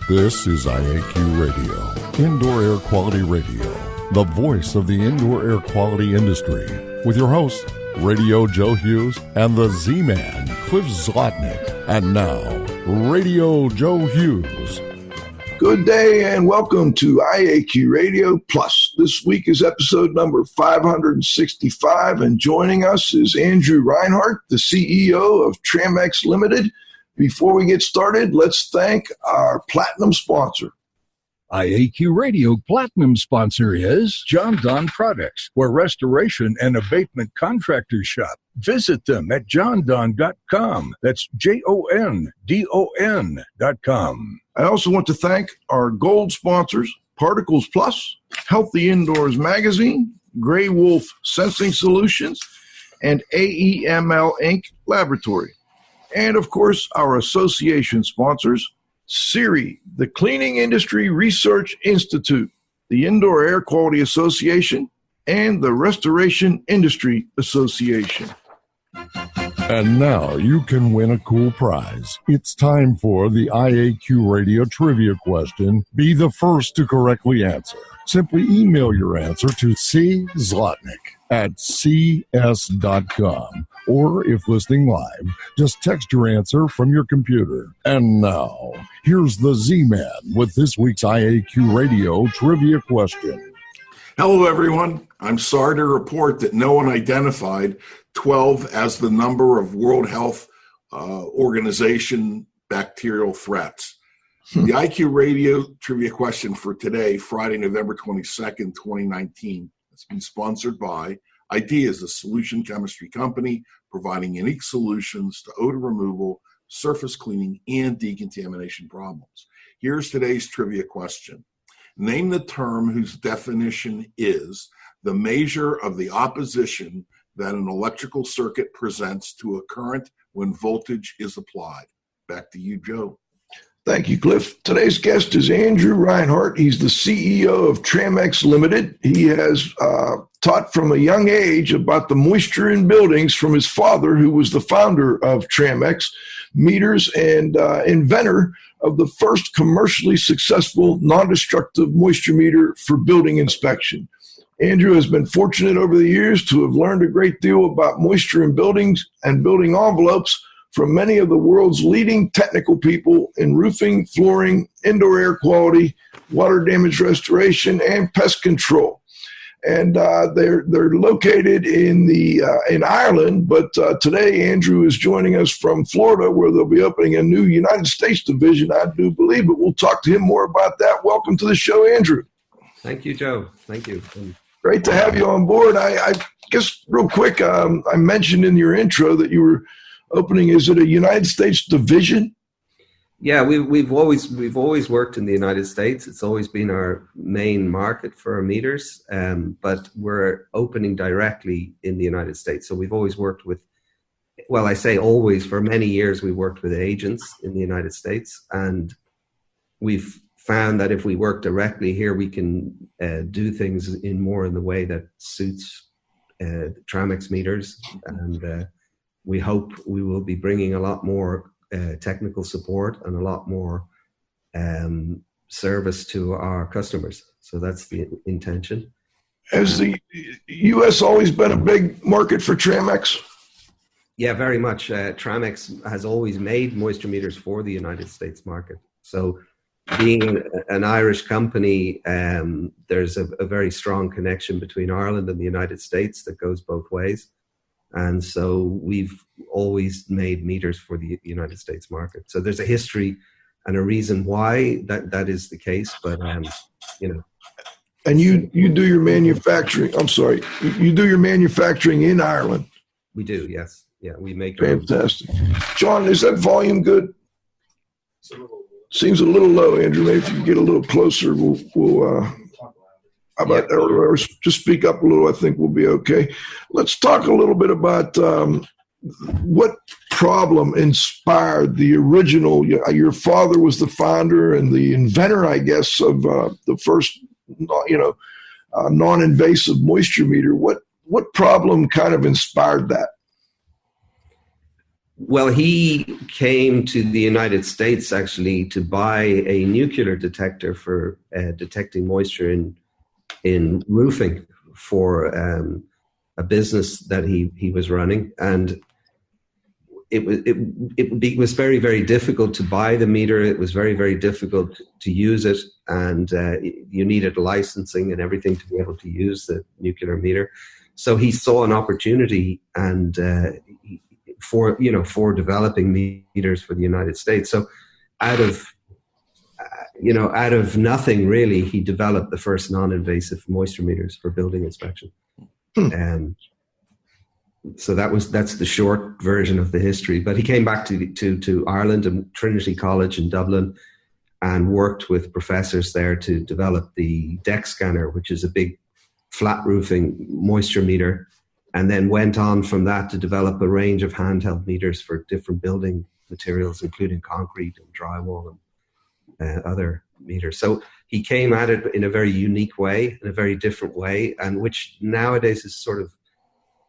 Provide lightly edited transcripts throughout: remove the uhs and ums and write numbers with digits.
This is IAQ Radio, Indoor Air Quality Radio, the voice of the indoor air quality industry, with your hosts, Radio Joe Hughes and the Z-Man, Cliff Zlotnick. And now, Radio Joe Hughes. Good day and welcome to IAQ Radio Plus. This week is episode number 565, and joining us is Andrew Rynhart, the CEO of Tramex Ltd. Before we get started, let's thank our platinum sponsor. IAQ Radio Platinum sponsor is John Don Products, where restoration and abatement contractors shop. Visit them at jondon.com. That's JONDON.com. I also want to thank our gold sponsors, Particles Plus, Healthy Indoors Magazine, Gray Wolf Sensing Solutions, and AEML Inc. Laboratory. And, of course, our association sponsors, CIRI, the Cleaning Industry Research Institute, the Indoor Air Quality Association, and the Restoration Industry Association. And now you can win a cool prize. It's time for the IAQ Radio Trivia question. Be the first to correctly answer. Simply email your answer to czlotnick@cs.com. Or if listening live, just text your answer from your computer. And now, here's the Z-Man with this week's IAQ Radio Trivia question. Hello, everyone. I'm sorry to report that no one identified 12 as the number of World Health Organization bacterial threats. The IQ Radio Trivia question for today, Friday, November 22nd, 2019, has been sponsored by Ideas, a solution chemistry company providing unique solutions to odor removal, surface cleaning, and decontamination problems. Here's today's trivia question. Name the term whose definition is the measure of the opposition that an electrical circuit presents to a current when voltage is applied. Back to you, Joe. Thank you, Cliff. Today's guest is Andrew Rynhart. He's the CEO of Tramex Ltd. He has taught from a young age about the moisture in buildings from his father, who was the founder of Tramex Meters and inventor of the first commercially successful non-destructive moisture meter for building inspection. Andrew has been fortunate over the years to have learned a great deal about moisture in buildings and building envelopes from many of the world's leading technical people in roofing, flooring, indoor air quality, water damage restoration, and pest control. And they're located in Ireland, but today Andrew is joining us from Florida, where they'll be opening a new United States division, I do believe, but we'll talk to him more about that. Welcome to the show, Andrew. Thank you, Joe. Thank you. Great to have you on board. I guess real quick, I mentioned in your intro that you were opening, is it a United States division? Yeah, we've always worked in the United States. It's always been our main market for our meters, but we're opening directly in the United States. So we've always worked with, well, I say always, for many years we worked with agents in the United States, and we've found that if we work directly here, we can do things in the way that suits Tramex meters, and we hope we will be bringing a lot more technical support and a lot more service to our customers. So that's the intention. Has the U.S. always been a big market for Tramex? Yeah, very much. Tramex has always made moisture meters for the United States market. So being an Irish company, there's a very strong connection between Ireland and the United States that goes both ways. And so we've always made meters for the United States market. So there's a history and a reason why that is the case, but you know. And you do your manufacturing, you do your manufacturing in Ireland? We do, yes. Yeah, we make. Fantastic. John, is that volume good? Seems a little low, Andrew. Maybe if you get a little closer, we'll how about that? Or just speak up a little, I think we'll be okay. Let's talk a little bit about what problem inspired the original. Your father was the founder and the inventor, I guess, of the first, non-invasive moisture meter. What problem kind of inspired that? Well, he came to the United States actually to buy a nuclear detector for detecting moisture in roofing for a business that he was running, and it was very, very difficult to buy the meter. It was very, very difficult to use it, and you needed licensing and everything to be able to use the nuclear meter. So he saw an opportunity and for developing meters for the United States. So out of nothing really, he developed the first non-invasive moisture meters for building inspection. So that's the short version of the history. But he came back to Ireland and Trinity College in Dublin and worked with professors there to develop the deck scanner, which is a big flat roofing moisture meter, and then went on from that to develop a range of handheld meters for different building materials, including concrete and drywall and other meters. So he came at it in a very unique way, in a very different way, and which nowadays is sort of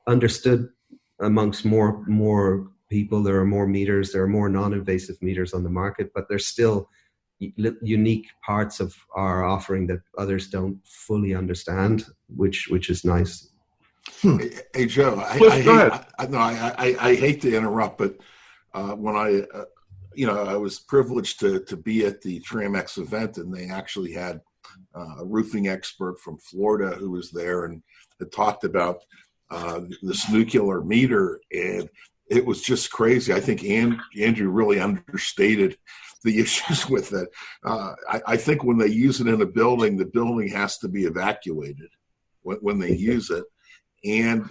understood amongst more people. There are more meters, there are more non-invasive meters on the market, but there's still unique parts of our offering that others don't fully understand, which is nice. Hey Joe, I hate to interrupt, but when I was privileged to be at the Tramex event, and they actually had a roofing expert from Florida who was there and had talked about this nuclear meter, and it was just crazy. I think Andrew really understated the issues with it. I think when they use it in a building, the building has to be evacuated when they use it. And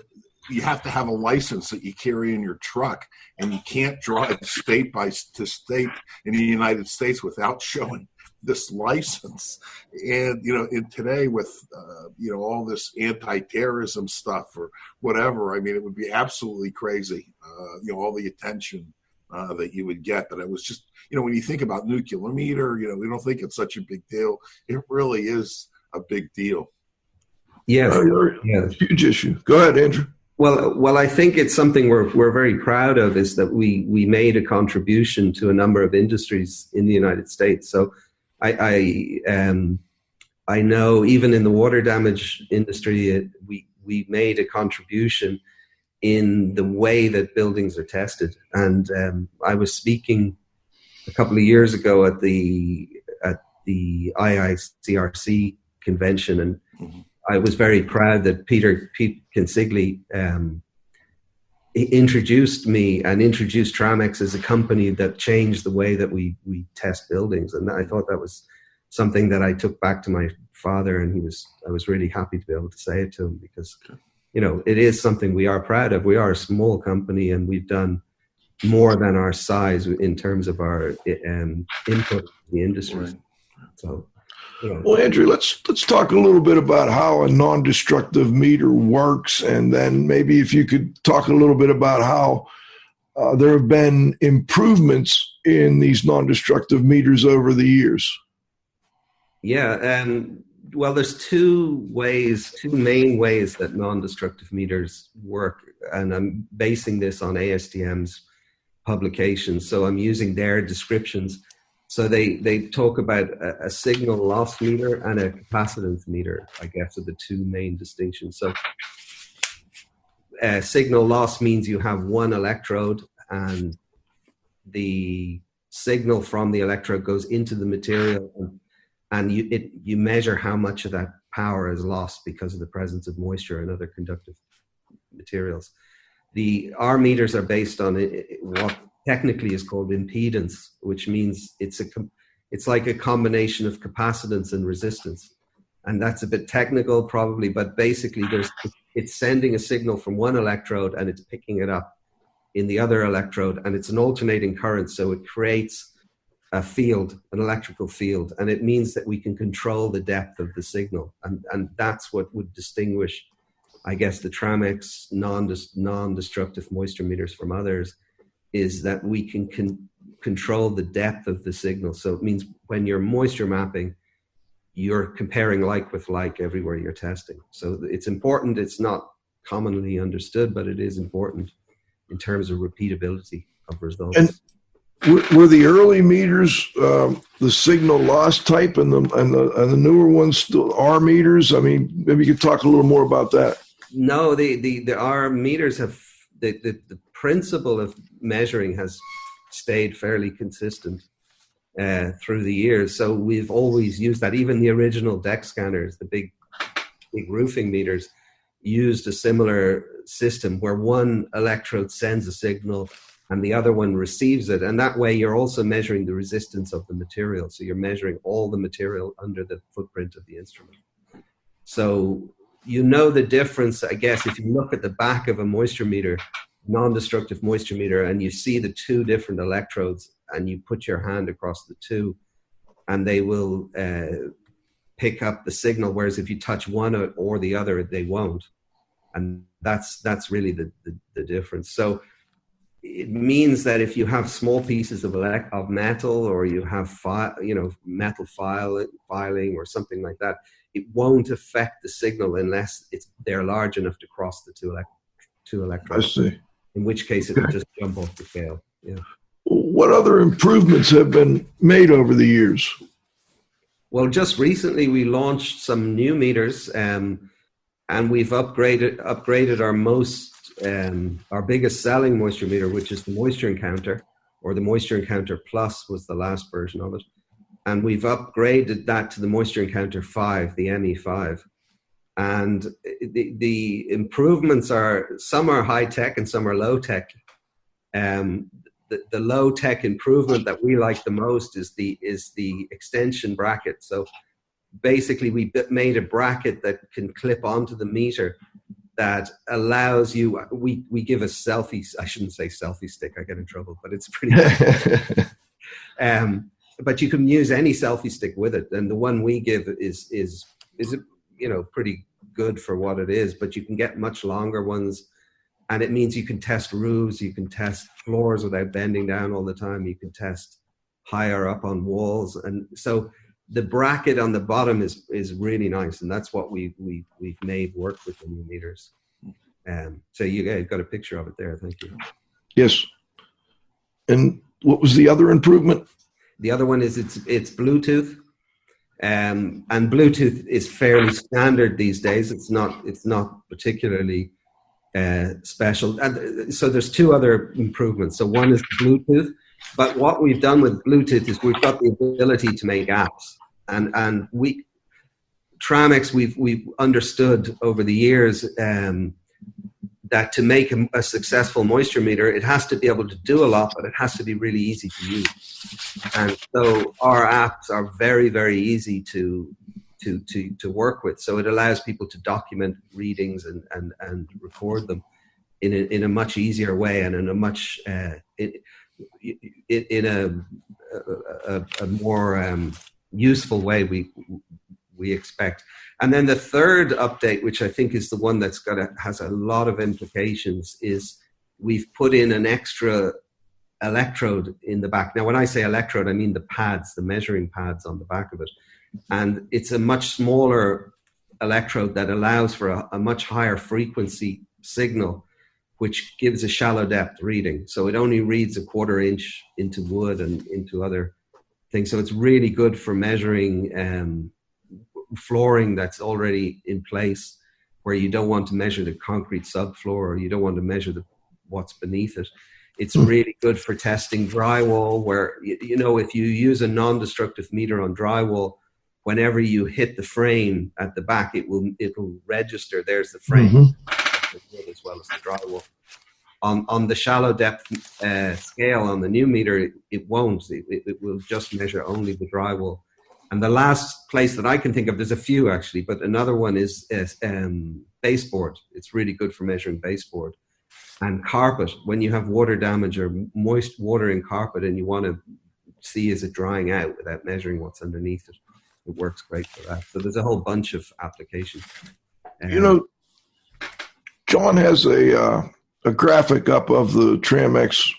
you have to have a license that you carry in your truck, and you can't drive state to state in the United States without showing this license. And in today with all this anti-terrorism stuff or whatever, I mean, it would be absolutely crazy. All the attention that you would get. But it was just when you think about nuclear meter, we don't think it's such a big deal. It really is a big deal. Yes. Huge issue. Go ahead, Andrew. Well, I think it's something we're very proud of, is that we made a contribution to a number of industries in the United States. So I know even in the water damage industry, we made a contribution in the way that buildings are tested. And I was speaking a couple of years ago at the IAC convention, and I was very proud that Pete Consigli introduced me and introduced Tramex as a company that changed the way that we test buildings. And I thought that was something that I took back to my father, and I was really happy to be able to say it to him, because it is something we are proud of. We are a small company, and we've done more than our size in terms of our input in the industry. Right. So. Well, Andrew, let's talk a little bit about how a non-destructive meter works, and then maybe if you could talk a little bit about how there have been improvements in these non-destructive meters over the years. Yeah, well, there's two main ways that non-destructive meters work, and I'm basing this on ASTM's publications, so I'm using their descriptions. So they talk about a signal loss meter and a capacitance meter, I guess, are the two main distinctions. So signal loss means you have one electrode, and the signal from the electrode goes into the material, and you measure how much of that power is lost because of the presence of moisture and other conductive materials. Our meters are based on what technically is called impedance, which means it's like a combination of capacitance and resistance. And that's a bit technical probably, but basically it's sending a signal from one electrode and it's picking it up in the other electrode, and it's an alternating current, so it creates a field, an electrical field, and it means that we can control the depth of the signal. And that's what would distinguish, I guess, the Tramex non-destructive moisture meters from others, is that we can control the depth of the signal. So it means when you're moisture mapping, you're comparing like with like everywhere you're testing. So it's important. It's not commonly understood, but it is important in terms of repeatability of results. And were the early meters the signal loss type, and the newer ones still are meters? I mean, maybe you could talk a little more about that. No, our meters have the principle of measuring has stayed fairly consistent through the years. So we've always used that. Even the original deck scanners, the big roofing meters, used a similar system where one electrode sends a signal and the other one receives it. And that way you're also measuring the resistance of the material. So you're measuring all the material under the footprint of the instrument. So you know the difference, I guess, if you look at the back of a moisture meter, non-destructive moisture meter, and you see the two different electrodes and you put your hand across the two and they will pick up the signal, whereas if you touch one or the other, they won't. And that's really the difference. So it means that if you have small pieces of metal, or you have metal filing or something like that, it won't affect the signal unless they're large enough to cross the two electrodes. I see. In which case it will just jump off the scale. Yeah. What other improvements have been made over the years? Well, just recently we launched some new meters, and we've upgraded our biggest selling moisture meter, which is the Moisture Encounter, or the Moisture Encounter Plus was the last version of it. And we've upgraded that to the Moisture Encounter 5, the ME5. And the improvements some are high tech and some are low tech. The low tech improvement that we like the most is the extension bracket. So basically we made a bracket that can clip onto the meter that allows you, we give a selfie, I shouldn't say selfie stick, I get in trouble, but it's pretty but you can use any selfie stick with it. And the one we give is pretty good for what it is, but you can get much longer ones. And it means you can test roofs, you can test floors without bending down all the time. You can test higher up on walls. And so the bracket on the bottom is really nice. And that's what we've made work with the new meters. So you've got a picture of it there. Thank you. Yes. And what was the other improvement? The other one is it's Bluetooth. And Bluetooth is fairly standard these days. It's not particularly special. And so there's two other improvements. So one is Bluetooth, but what we've done with Bluetooth is we've got the ability to make apps. And Tramex, we've understood over the years that to make a successful moisture meter, it has to be able to do a lot, but it has to be really easy to use. And so our apps are very, very easy to work with. So it allows people to document readings and record them in a much easier way and in a much in a more useful way we expect. And then the third update, which I think is the one has a lot of implications, is we've put in an extra electrode in the back. Now, when I say electrode, I mean the pads, the measuring pads on the back of it. And it's a much smaller electrode that allows for a much higher frequency signal, which gives a shallow depth reading. So it only reads a 1/4 inch into wood and into other things. So it's really good for measuring flooring that's already in place, where you don't want to measure the concrete subfloor, or you don't want to measure what's beneath it. It's really good for testing drywall, where, if you use a non-destructive meter on drywall, whenever you hit the frame at the back, it will register, there's the frame, as well as the drywall. On the shallow depth scale on the new meter, it won't. It will just measure only the drywall. And the last place that I can think of, there's a few actually, but another one is baseboard. It's really good for measuring baseboard. And carpet, when you have water damage or moist water in carpet and you want to see is it drying out without measuring what's underneath it, it works great for that. So there's a whole bunch of applications. John has a graphic up of the Tramex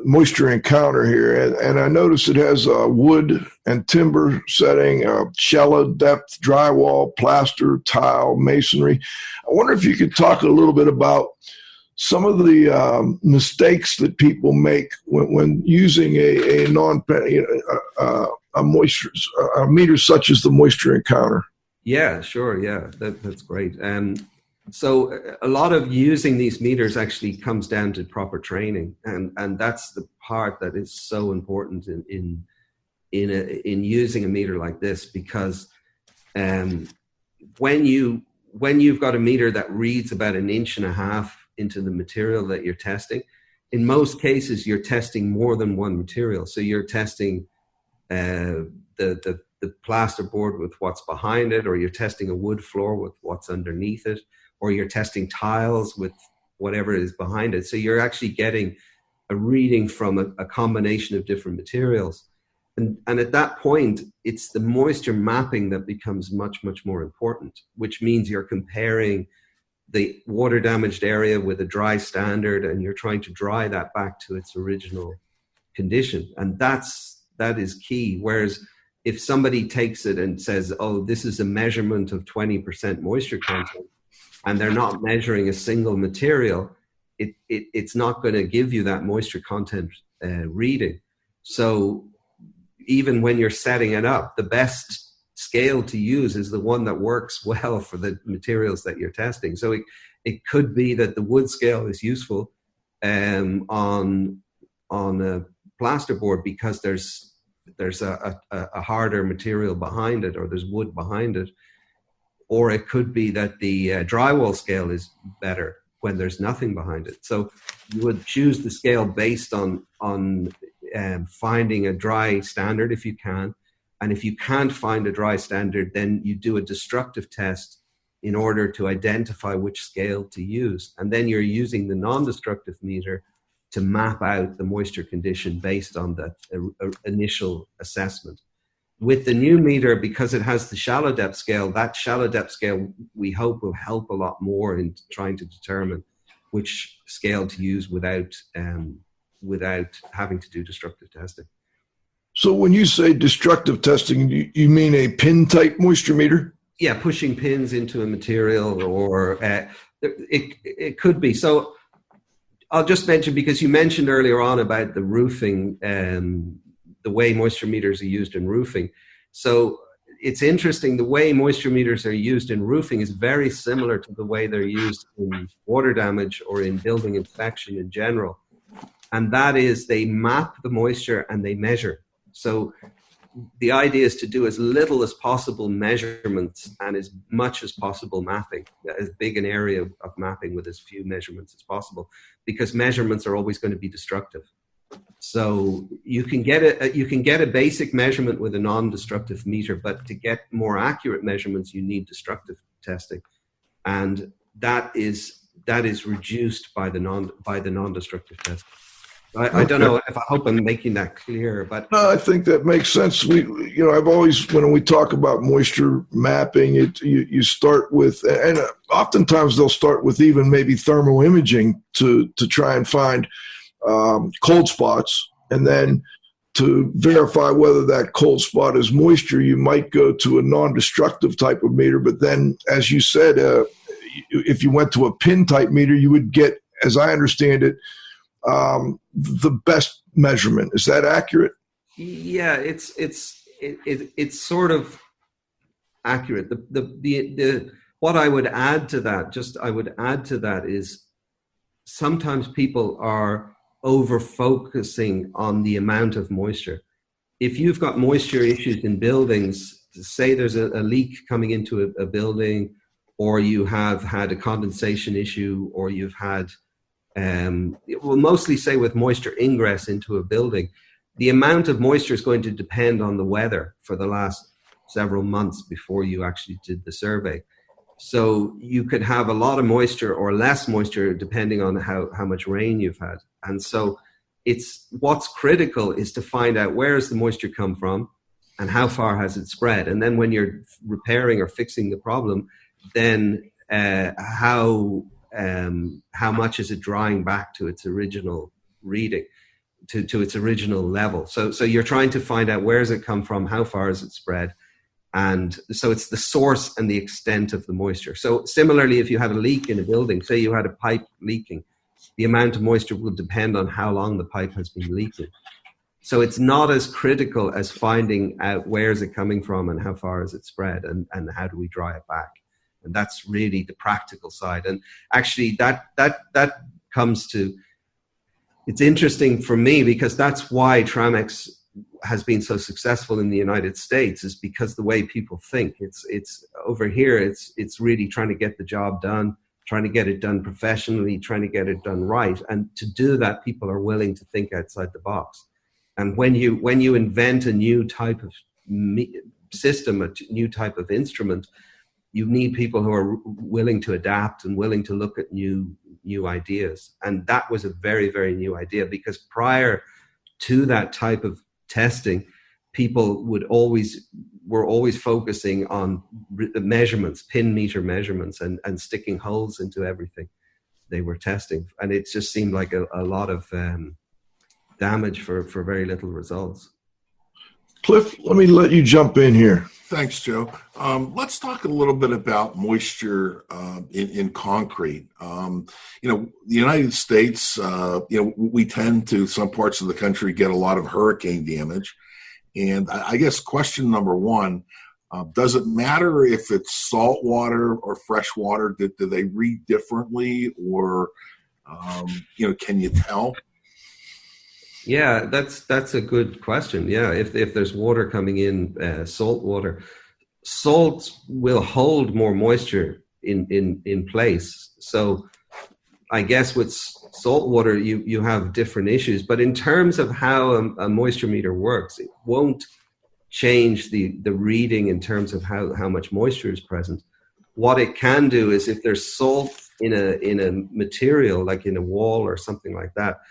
Moisture Encounter here, and I noticed it has a wood and timber setting, shallow depth, drywall, plaster, tile, masonry. I wonder if you could talk a little bit about some of the mistakes that people make when using a meter such as the moisture encounter? Yeah, sure. Yeah, that's great. So a lot of using these meters actually comes down to proper training, and that's the part that is so important in using a meter like this, because when you've got a meter that reads about 1.5 inches into the material that you're testing, in most cases you're testing more than one material. So you're testing the plasterboard with what's behind it, or you're testing a wood floor with what's underneath it, or you're testing tiles with whatever is behind it. So you're actually getting a reading from a combination of different materials. And at that point, it's the moisture mapping that becomes much, much more important, which means you're comparing the water damaged area with a dry standard, and you're trying to dry that back to its original condition. And that is key. Whereas if somebody takes it and says, oh, this is a measurement of 20% moisture content, and they're not measuring a single material, it's not going to give you that moisture content reading. So even when you're setting it up, the best scale to use is the one that works well for the materials that you're testing. So it could be that the wood scale is useful on a plasterboard because there's a harder material behind it, or there's wood behind it. Or it could be that the drywall scale is better when there's nothing behind it. So you would choose the scale based on finding a dry standard if you can. And if you can't find a dry standard, then you do a destructive test in order to identify which scale to use. And then you're using the non-destructive meter to map out the moisture condition based on the initial assessment. With the new meter, because it has the shallow depth scale, that shallow depth scale we hope will help a lot more in trying to determine which scale to use without having to do destructive testing. So when you say destructive testing, you mean a pin type moisture meter? Yeah, pushing pins into a material, or it could be. So I'll just mention, because you mentioned earlier on about the roofing, the way moisture meters are used in roofing. So it's interesting, the way moisture meters are used in roofing is very similar to the way they're used in water damage or in building inspection in general. And that is, they map the moisture and they measure. So the idea is to do as little as possible measurements and as much as possible mapping, as big an area of mapping with as few measurements as possible, because measurements are always going to be destructive. So you can get a basic measurement with a non-destructive meter, but to get more accurate measurements, you need destructive testing, and that is reduced by the non-destructive testing. I don't know if I hope I'm making that clear, but no, I think that makes sense. I've always, when we talk about moisture mapping, you start with, and oftentimes they'll start with even maybe thermal imaging to try and find cold spots, and then to verify whether that cold spot is moisture, you might go to a non-destructive type of meter. But then, as you said, if you went to a pin type meter, you would get, as I understand it, the best measurement. Is that accurate? Yeah, it's sort of accurate. The what I would add to that is sometimes people are over focusing on the amount of moisture. If you've got moisture issues in buildings, say there's a leak coming into a building, or you have had a condensation issue, or you've had we'll mostly say with moisture ingress into a building, the amount of moisture is going to depend on the weather for the last several months before you actually did the survey. So you could have a lot of moisture or less moisture depending on how much rain you've had. And so what's critical is to find out where has the moisture come from and how far has it spread. And then when you're repairing or fixing the problem, then how much is it drying back to its original reading, to its original level. So you're trying to find out where has it come from, how far has it spread. And so it's the source and the extent of the moisture. So similarly, if you had a leak in a building, say you had a pipe leaking, the amount of moisture will depend on how long the pipe has been leaking. So it's not as critical as finding out where is it coming from and how far is it spread and how do we dry it back. And that's really the practical side. And actually that comes to, it's interesting for me because that's why Tramex has been so successful in the United States, is because the way people think. It's over here, it's really trying to get the job done, trying to get it done professionally, trying to get it done right. And to do that, people are willing to think outside the box. And when you invent a new type of system, a new type of instrument, you need people who are willing to adapt and willing to look at new ideas. And that was a very, very new idea, because prior to that type of testing, people were always focusing on measurements, pin meter measurements, and sticking holes into everything they were testing. And it just seemed like a lot of damage for very little results. Cliff, let me let you jump in here. Thanks, Joe. Let's talk a little bit about moisture in concrete. The United States, we tend to, some parts of the country, get a lot of hurricane damage. And I guess question number one, does it matter if it's salt water or fresh water? Do they read differently, or, can you tell? Yeah, that's a good question. Yeah, if there's water coming in, salt water, salts will hold more moisture in place. So I guess with salt water, you have different issues. But in terms of how a moisture meter works, it won't change the reading in terms of how much moisture is present. What it can do is, if there's salt in a material, like in a wall or something like that,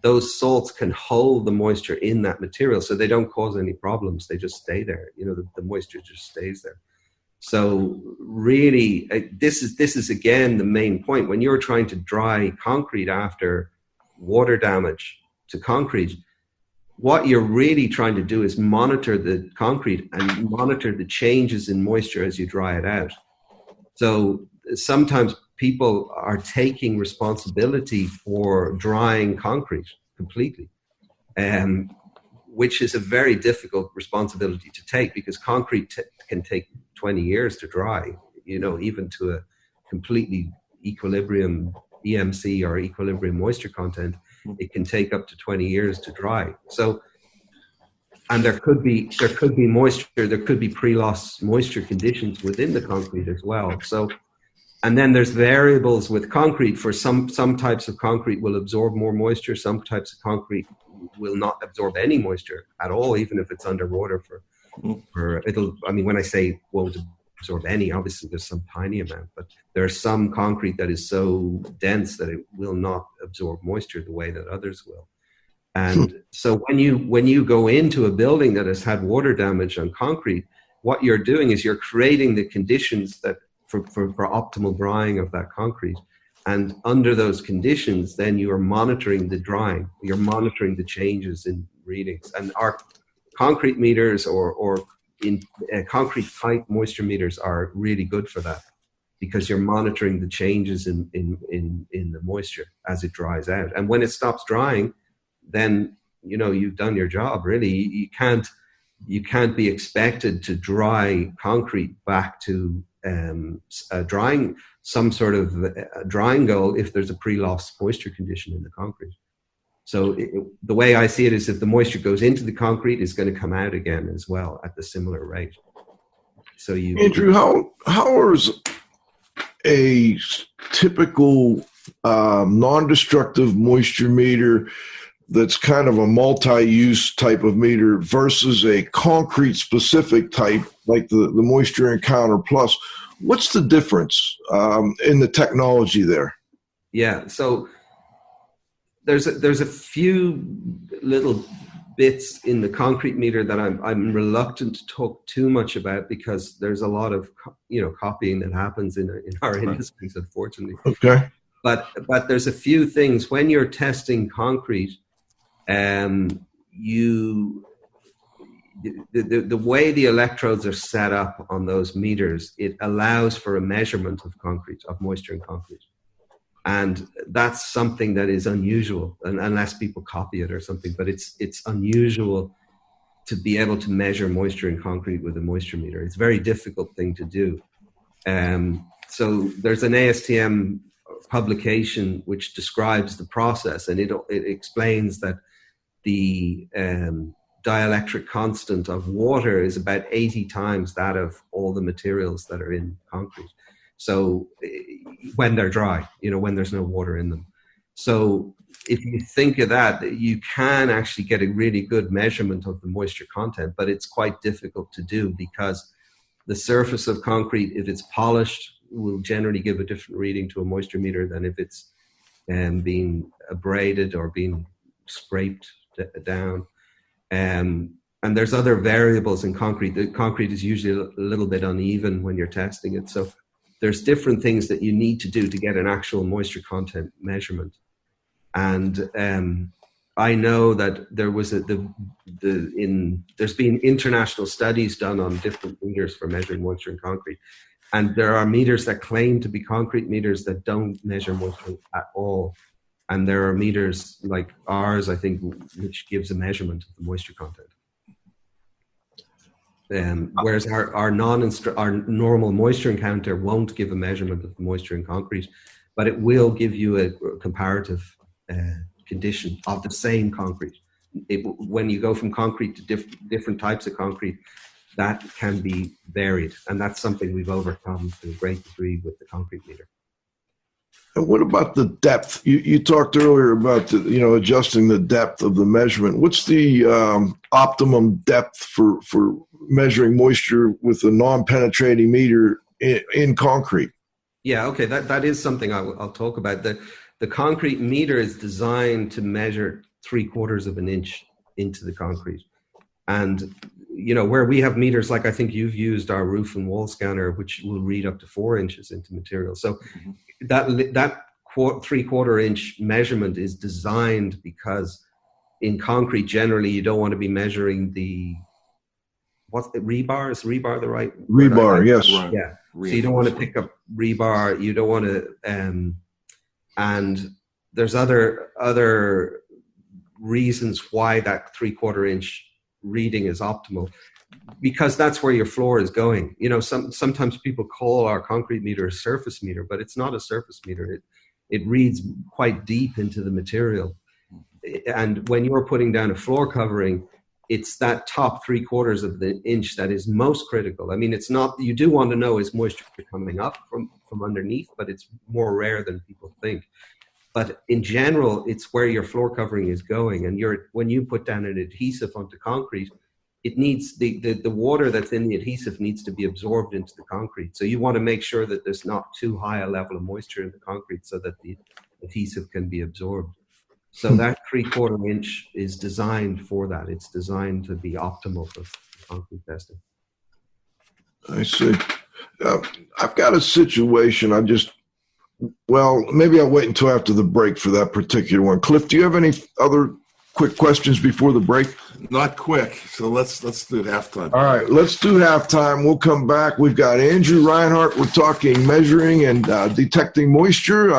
those salts can hold the moisture in that material, so they don't cause any problems. They just stay there. The moisture just stays there. So really, this is again the main point. When you're trying to dry concrete after water damage to concrete, what you're really trying to do is monitor the concrete and monitor the changes in moisture as you dry it out. So sometimes people are taking responsibility for drying concrete completely, which is a very difficult responsibility to take, because concrete can take 20 years to dry, even to a completely equilibrium EMC or equilibrium moisture content. It can take up to 20 years to dry. So, and there could be moisture, there could be pre-loss moisture conditions within the concrete as well. So, and then there's variables with concrete. For some types of concrete will absorb more moisture. Some types of concrete will not absorb any moisture at all, even if it's underwater for it'll. I mean, when I say won't absorb any, obviously there's some tiny amount, but there's some concrete that is so dense that it will not absorb moisture the way that others will. And so when you go into a building that has had water damage on concrete, what you're doing is you're creating the conditions that for optimal drying of that concrete. And under those conditions, then you are monitoring the drying. You're monitoring the changes in readings. And our concrete meters or in concrete type moisture meters are really good for that, because you're monitoring the changes in the moisture as it dries out. And when it stops drying, then you've done your job. Really, you can't be expected to dry concrete back to drying, some sort of drying goal, if there's a pre-loss moisture condition in the concrete. So the way I see it is, if the moisture goes into the concrete, it's going to come out again as well at the similar rate. So Andrew, how is a typical non-destructive moisture meter that's kind of a multi-use type of meter versus a concrete specific type like the Moisture Encounter Plus? What's the difference in the technology there? Yeah, so there's a few little bits in the concrete meter that I'm reluctant to talk too much about, because there's a lot of copying that happens in our industries, unfortunately. Okay. But there's a few things when you're testing concrete. The way the electrodes are set up on those meters, it allows for a measurement of concrete, of moisture in concrete. And that's something that is unusual, unless people copy it or something. But it's unusual to be able to measure moisture in concrete with a moisture meter. It's a very difficult thing to do. So there's an ASTM publication which describes the process, and it explains that the dielectric constant of water is about 80 times that of all the materials that are in concrete. So when they're dry, when there's no water in them. So if you think of that, you can actually get a really good measurement of the moisture content, but it's quite difficult to do because the surface of concrete, if it's polished, will generally give a different reading to a moisture meter than if it's being abraded or being scraped down. And there's other variables in concrete. The concrete is usually a little bit uneven when you're testing it. So there's different things that you need to do to get an actual moisture content measurement. And I know that there was there's been international studies done on different meters for measuring moisture in concrete. And there are meters that claim to be concrete meters that don't measure moisture at all. And there are meters like ours, I think, which gives a measurement of the moisture content. Whereas our normal moisture encounter won't give a measurement of the moisture in concrete, but it will give you a comparative condition of the same concrete. When you go from concrete to different types of concrete, that can be varied, and that's something we've overcome to a great degree with the concrete meter. And what about the depth? You talked earlier about adjusting the depth of the measurement. What's the optimum depth for measuring moisture with a non-penetrating meter in concrete? Yeah, okay, that is something I'll talk about. The concrete meter is designed to measure 3/4 of an inch into the concrete. And, where we have meters, like I think you've used our roof and wall scanner, which will read up to 4 inches into material. So that 3/4 inch measurement is designed because in concrete, generally, you don't want to be measuring rebar? Is rebar the right word? Rebar, yes. Right. Yeah. So you don't want to pick up rebar. You don't want to, and there's other reasons why that 3/4 inch reading is optimal, because that's where your floor is going. Sometimes people call our concrete meter a surface meter, but it's not a surface meter. It reads quite deep into the material. And when you're putting down a floor covering, it's that top 3/4 of the inch that is most critical. I mean, it's not, you do want to know is moisture coming up from underneath, but it's more rare than people think. But in general, it's where your floor covering is going. And when you put down an adhesive onto concrete, it needs the water that's in the adhesive needs to be absorbed into the concrete. So you want to make sure that there's not too high a level of moisture in the concrete so that the adhesive can be absorbed. So that 3/4 inch is designed for that. It's designed to be optimal for concrete testing. I see. I've got a situation. Maybe I'll wait until after the break for that particular one. Cliff, do you have any other quick questions before the break? Not quick. So let's do halftime. All right, let's do halftime. We'll come back. We've got Andrew Rynhart. We're talking measuring and detecting moisture.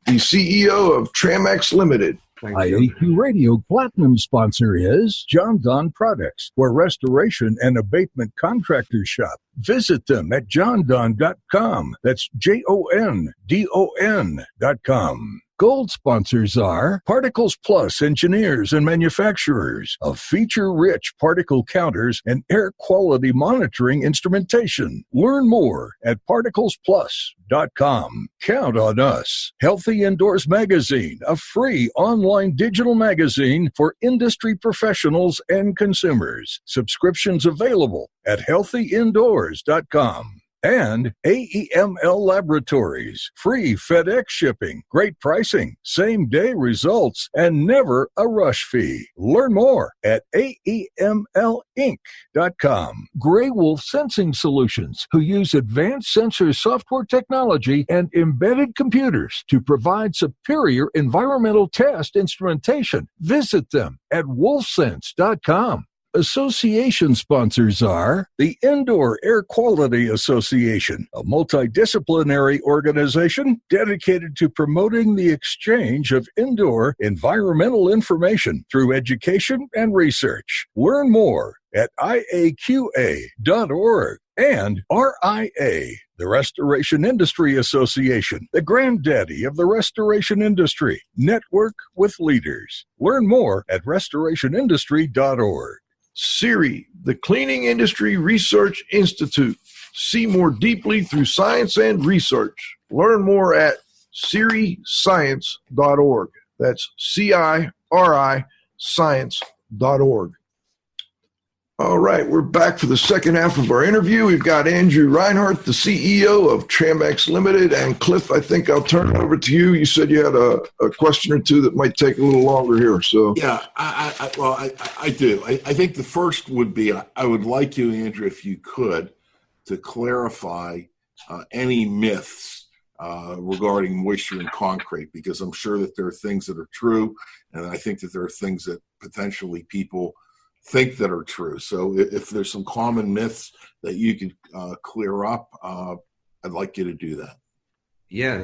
The CEO of Tramex Ltd. IAQ Radio Platinum sponsor is John Don Products, where restoration and abatement contractors shop. Visit them at jondon.com. That's JONDON.com. Gold sponsors are Particles Plus Engineers and Manufacturers of feature-rich particle counters and air quality monitoring instrumentation. Learn more at particlesplus.com. Count on us. Healthy Indoors Magazine, a free online digital magazine for industry professionals and consumers. Subscriptions available at healthyindoors.com. And AEML Laboratories, free FedEx shipping, great pricing, same-day results, and never a rush fee. Learn more at AEMLinc.com. Grey Wolf Sensing Solutions, who use advanced sensor software technology and embedded computers to provide superior environmental test instrumentation. Visit them at wolfsense.com. Association sponsors are the Indoor Air Quality Association, a multidisciplinary organization dedicated to promoting the exchange of indoor environmental information through education and research. Learn more at IAQA.org. And RIA, the Restoration Industry Association, the granddaddy of the restoration industry. Network with leaders. Learn more at restorationindustry.org. CIRI, the Cleaning Industry Research Institute. See more deeply through science and research. Learn more at ciriscience.org. That's CIRI science.org. All right, we're back for the second half of our interview. We've got Andrew Rynhart, the CEO of Tramex Ltd. And Cliff, I think I'll turn it over to you. You said you had a question or two that might take a little longer here. So yeah, I do. I think the first would be, I would like you, Andrew, if you could, to clarify any myths regarding moisture in concrete, because I'm sure that there are things that are true, and I think that there are things that potentially people think that are true. So if there's some common myths that you could clear up, I'd like you to do that. Yeah,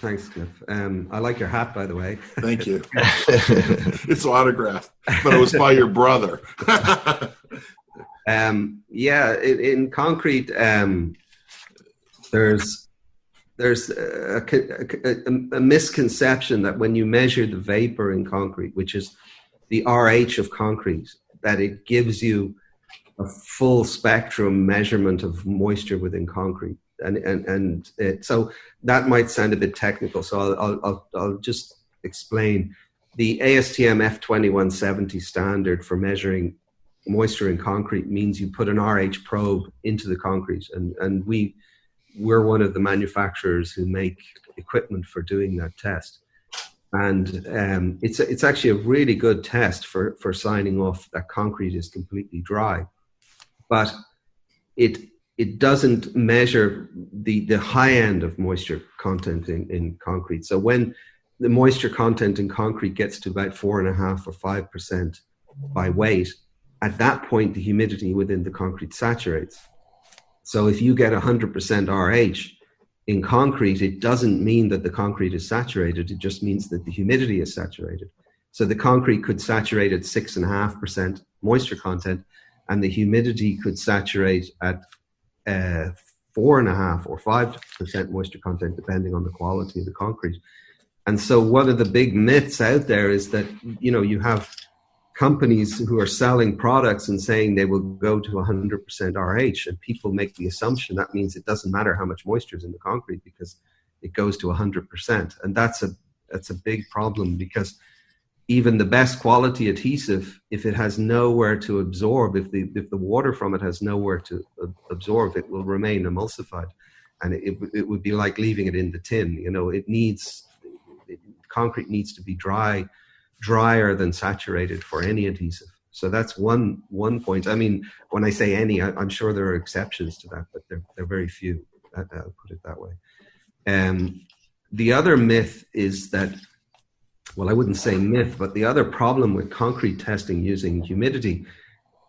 thanks, Cliff. I like your hat, by the way. Thank you. It's autographed, but it was by your brother. Yeah, in concrete, there's a misconception that when you measure the vapor in concrete, which is the RH of concrete, that it gives you a full spectrum measurement of moisture within concrete. So that might sound a bit technical, so I'll just explain. The ASTM F2170 standard for measuring moisture in concrete means you put an RH probe into the concrete, and we're one of the manufacturers who make equipment for doing that test. And it's actually a really good test for signing off that concrete is completely dry, but it doesn't measure the high end of moisture content in concrete. So when the moisture content in concrete gets to about 4.5 or 5% by weight, at that point the humidity within the concrete saturates. So if you get 100% RH in concrete, it doesn't mean that the concrete is saturated. It just means that the humidity is saturated. So the concrete could saturate at 6.5% moisture content, and the humidity could saturate at 4.5 or 5% moisture content, depending on the quality of the concrete. And so one of the big myths out there is that, you have companies who are selling products and saying they will go to 100% RH, and people make the assumption that means it doesn't matter how much moisture is in the concrete because it goes to 100%. And that's a big problem, because even the best quality adhesive, if it has nowhere to absorb, if the water from it has nowhere to absorb, it will remain emulsified, and it would be like leaving it in the tin. Concrete needs to be drier than saturated for any adhesive. So that's one point. I mean, when I say any, I'm sure there are exceptions to that, but they're very few. I'll put it that way. The other myth is that, well, I wouldn't say myth, but the other problem with concrete testing using humidity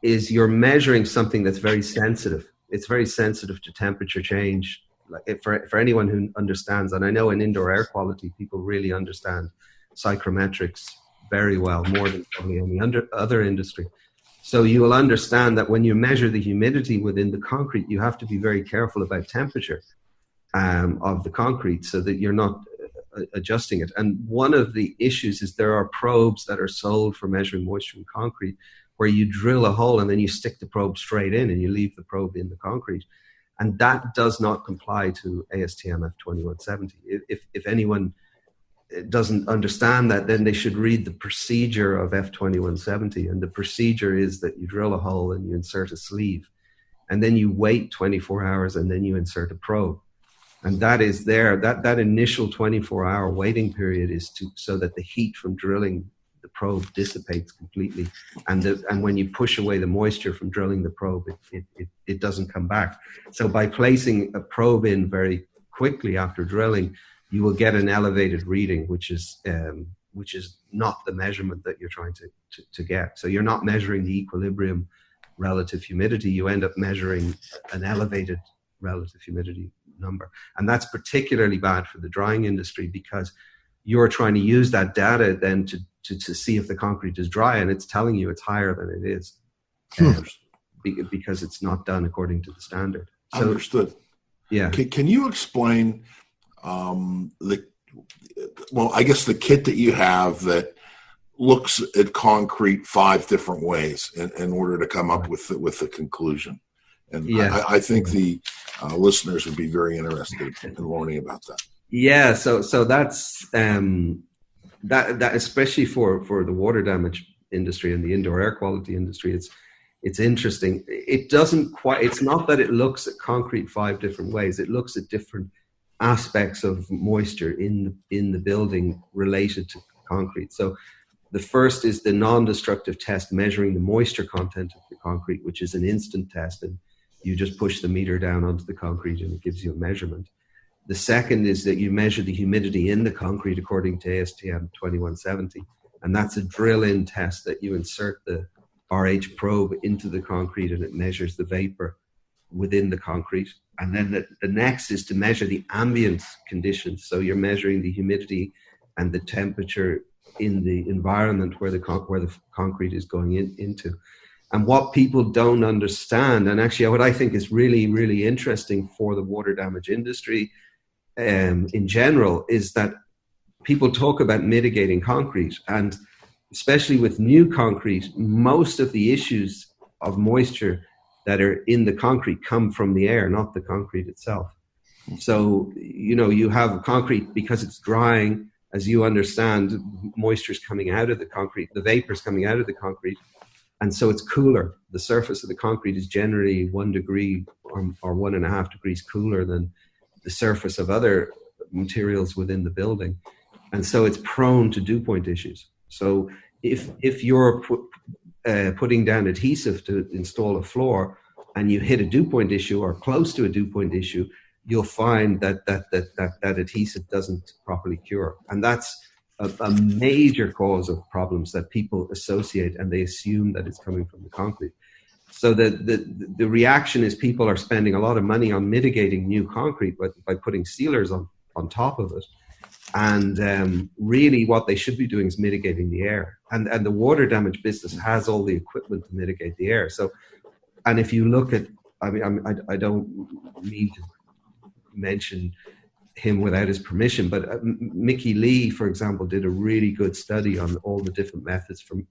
is you're measuring something that's very sensitive. It's very sensitive to temperature change. Like for anyone who understands, and I know in indoor air quality, people really understand psychrometrics very well, more than probably any other industry. So you will understand that when you measure the humidity within the concrete, you have to be very careful about temperature of the concrete so that you're not adjusting it. And one of the issues is there are probes that are sold for measuring moisture in concrete where you drill a hole and then you stick the probe straight in and you leave the probe in the concrete. And that does not comply to ASTM F2170. If anyone doesn't understand that, then they should read the procedure of F2170. And the procedure is that you drill a hole and you insert a sleeve, and then you wait 24 hours and then you insert a probe. And that is there. That initial 24-hour waiting period is so that the heat from drilling the probe dissipates completely. And when you push away the moisture from drilling the probe, it doesn't come back. So by placing a probe in very quickly after drilling, you will get an elevated reading, which is which is not the measurement that you're trying to get. So you're not measuring the equilibrium relative humidity. You end up measuring an elevated relative humidity number. And that's particularly bad for the drying industry, because you're trying to use that data then to see if the concrete is dry, and it's telling you it's higher than it is because it's not done according to the standard. So, understood. Yeah. Can you explain the kit that you have that looks at concrete 5 different ways in order to come up with the conclusion? And yeah. I think the listeners would be very interested in learning about that. Yeah, so that's that especially for the water damage industry and the indoor air quality industry, it's interesting. It's not that it looks at concrete 5 different ways. It looks at different aspects of moisture in the building related to concrete. So the first is the non-destructive test, measuring the moisture content of the concrete, which is an instant test, and you just push the meter down onto the concrete and it gives you a measurement. The second is that you measure the humidity in the concrete according to ASTM 2170, and that's a drill-in test that you insert the RH probe into the concrete and it measures the vapor within the concrete. And then the next is to measure the ambient conditions. So you're measuring the humidity and the temperature in the environment where the concrete is going into. And what people don't understand, and actually what I think is really, really interesting for the water damage industry in general, is that people talk about mitigating concrete, and especially with new concrete, most of the issues of moisture that are in the concrete come from the air, not the concrete itself. So, you have concrete, because it's drying, as you understand, moisture's coming out of the concrete, the vapor's coming out of the concrete, and so it's cooler. The surface of the concrete is generally 1 degree or 1.5 degrees cooler than the surface of other materials within the building. And so it's prone to dew point issues. So if you're putting down adhesive to install a floor and you hit a dew point issue or close to a dew point issue, you'll find that adhesive doesn't properly cure. And that's a major cause of problems that people associate, and they assume that it's coming from the concrete. So the reaction is people are spending a lot of money on mitigating new concrete by putting sealers on top of it. And really what they should be doing is mitigating the air. And the water damage business has all the equipment to mitigate the air. So, and if you look at, I don't need to mention him without his permission, but Mickey Lee, for example, did a really good study on all the different methods from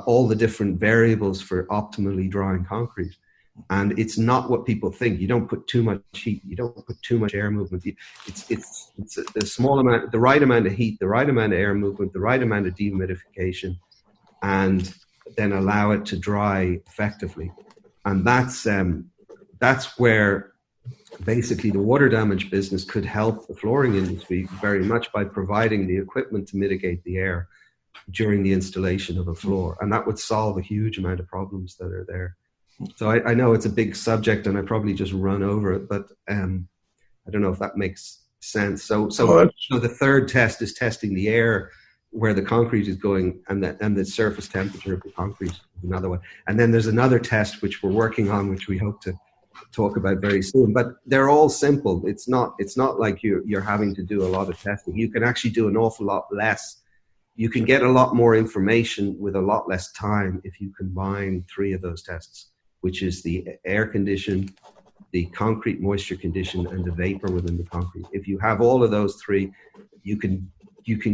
all the different variables for optimally drying concrete. And it's not what people think. You don't put too much heat. You don't put too much air movement. It's a small amount, the right amount of heat, the right amount of air movement, the right amount of dehumidification, and then allow it to dry effectively. And that's where basically the water damage business could help the flooring industry very much by providing the equipment to mitigate the air during the installation of a floor. And that would solve a huge amount of problems that are there. So I know it's a big subject and I probably just run over it, but I don't know if that makes sense. So the third test is testing the air where the concrete is going, and the surface temperature of the concrete is another one. And then there's another test which we're working on, which we hope to talk about very soon. But they're all simple. It's not like you're having to do a lot of testing. You can actually do an awful lot less. You can get a lot more information with a lot less time if you combine 3 of those tests, which is the air condition, the concrete moisture condition, and the vapor within the concrete. If you have all of those 3, you can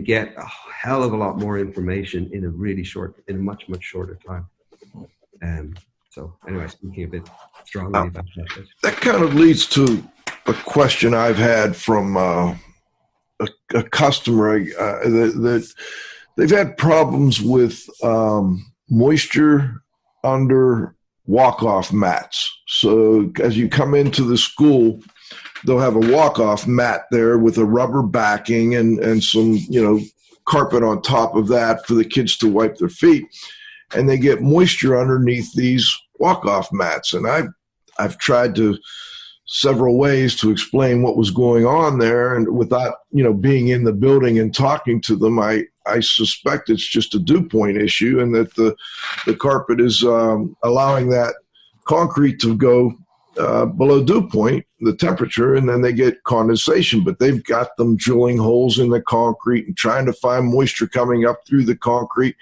get a hell of a lot more information in a much, much shorter time. So anyway, speaking a bit strongly about that. That kind of leads to a question I've had from a customer that they've had problems with moisture under walk-off mats. So as you come into the school, they'll have a walk-off mat there with a rubber backing and some, carpet on top of that for the kids to wipe their feet. And they get moisture underneath these walk-off mats. And I've tried to several ways to explain what was going on there. And without, being in the building and talking to them, I suspect it's just a dew point issue, and that the carpet is allowing that concrete to go below dew point, the temperature, and then they get condensation. But they've got them drilling holes in the concrete and trying to find moisture coming up through the concrete.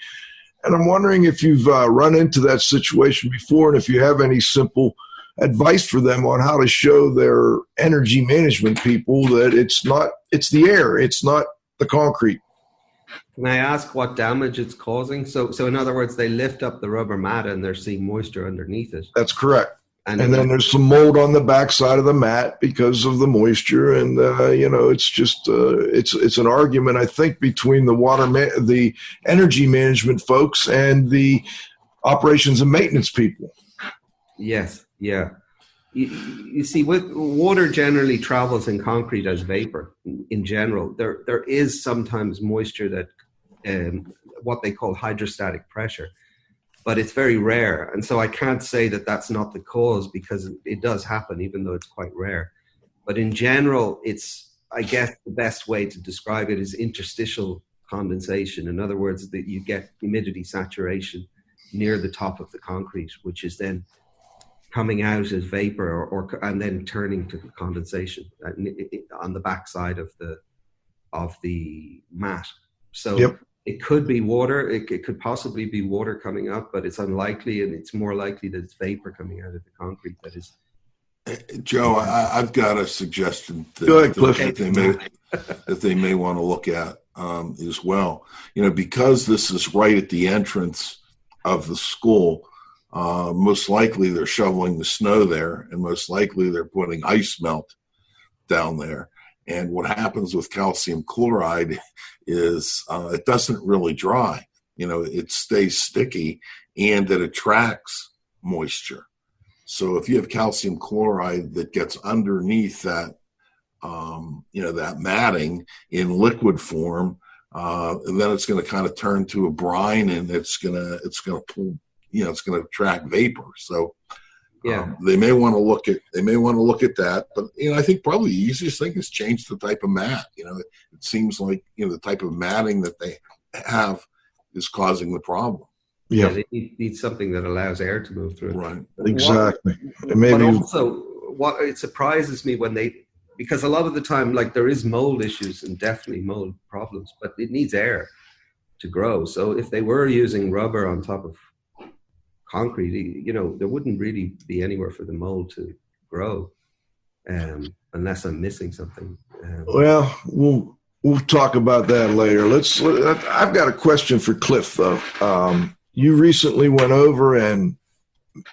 And I'm wondering if you've run into that situation before, and if you have any simple advice for them on how to show their energy management people that it's the air, it's not the concrete. Can I ask what damage it's causing? So in other words, they lift up the rubber mat and they're seeing moisture underneath it. That's correct. And then there's some mold on the backside of the mat because of the moisture. And, it's just, it's an argument, I think, between the energy management folks and the operations and maintenance people. Yes. Yeah. You see, with water generally travels in concrete as vapor in general. There is sometimes moisture that what they call hydrostatic pressure, but it's very rare. And so I can't say that that's not the cause, because it does happen, even though it's quite rare. But in general, I guess the best way to describe it is interstitial condensation. In other words, that you get humidity saturation near the top of the concrete, which is then coming out as vapor and then turning to condensation on the backside of the mat. So yep. It could be water. It could possibly be water coming up, but it's unlikely, and it's more likely that it's vapor coming out of the concrete. That is. Joe, I've got a suggestion that they may want to look at as well. Because this is right at the entrance of the school. Most likely they're shoveling the snow there, and most likely they're putting ice melt down there. And what happens with calcium chloride is it doesn't really dry. It stays sticky, and it attracts moisture. So if you have calcium chloride that gets underneath that, that matting in liquid form, and then it's going to kind of turn to a brine, and it's going to pull. It's going to attract vapor. So they may want to look at that. But I think probably the easiest thing is change the type of mat. It seems like the type of matting that they have is causing the problem. Yeah, they need something that allows air to move through it. Right. Exactly. But also, what it surprises me because a lot of the time, like, there is mold issues and definitely mold problems, but it needs air to grow. So if they were using rubber on top of concrete, there wouldn't really be anywhere for the mold to grow, unless I'm missing something. Well, we'll talk about that later. I've got a question for Cliff, though. You recently went over and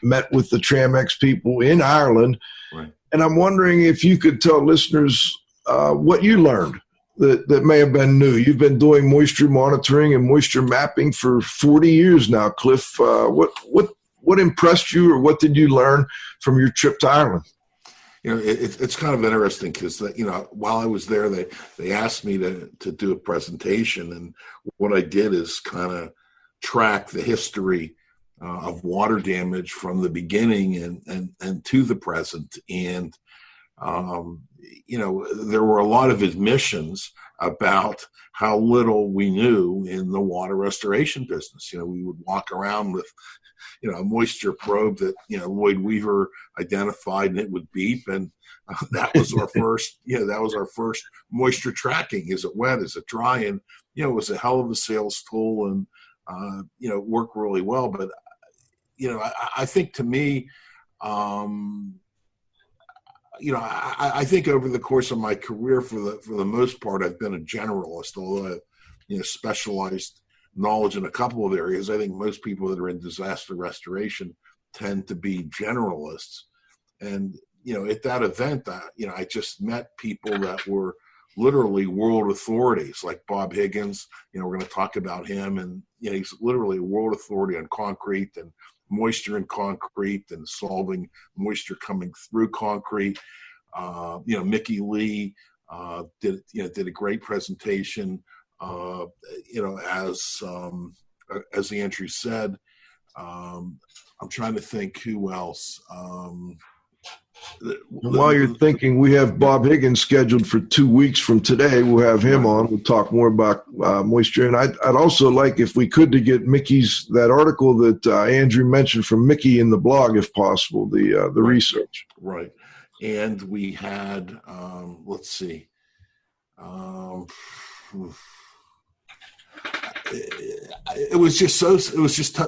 met with the Tramex people in Ireland, right? And I'm wondering if you could tell listeners what you learned that may have been new. You've been doing moisture monitoring and moisture mapping for 40 years now, Cliff. What impressed you, or what did you learn from your trip to Ireland? It's kind of interesting because while I was there, they asked me to do a presentation, and what I did is kind of track the history of water damage from the beginning and to the present. And there were a lot of admissions about how little we knew in the water restoration business. We would walk around with, a moisture probe that, Lloyd Weaver identified, and it would beep. And that was our first moisture tracking. Is it wet? Is it dry? And, it was a hell of a sales tool, and, it worked really well. But, I think, to me, I think over the course of my career, for the most part, I've been a generalist, although I've specialized knowledge in a couple of areas. I think most people that are in disaster restoration tend to be generalists. And at that event, I just met people that were literally world authorities, like Bob Higgins. We're going to talk about him, and he's literally a world authority on concrete and moisture in concrete and solving moisture coming through concrete. Mickey Lee did a great presentation. As Andrew said, I'm trying to think who else. And while you're thinking, we have Bob Higgins scheduled for 2 weeks from today. We'll have him on. We'll talk more about moisture. And I'd also like, if we could, to get that article that Andrew mentioned from Mickey in the blog, if possible, the research. Right. And we had, let's see. It was just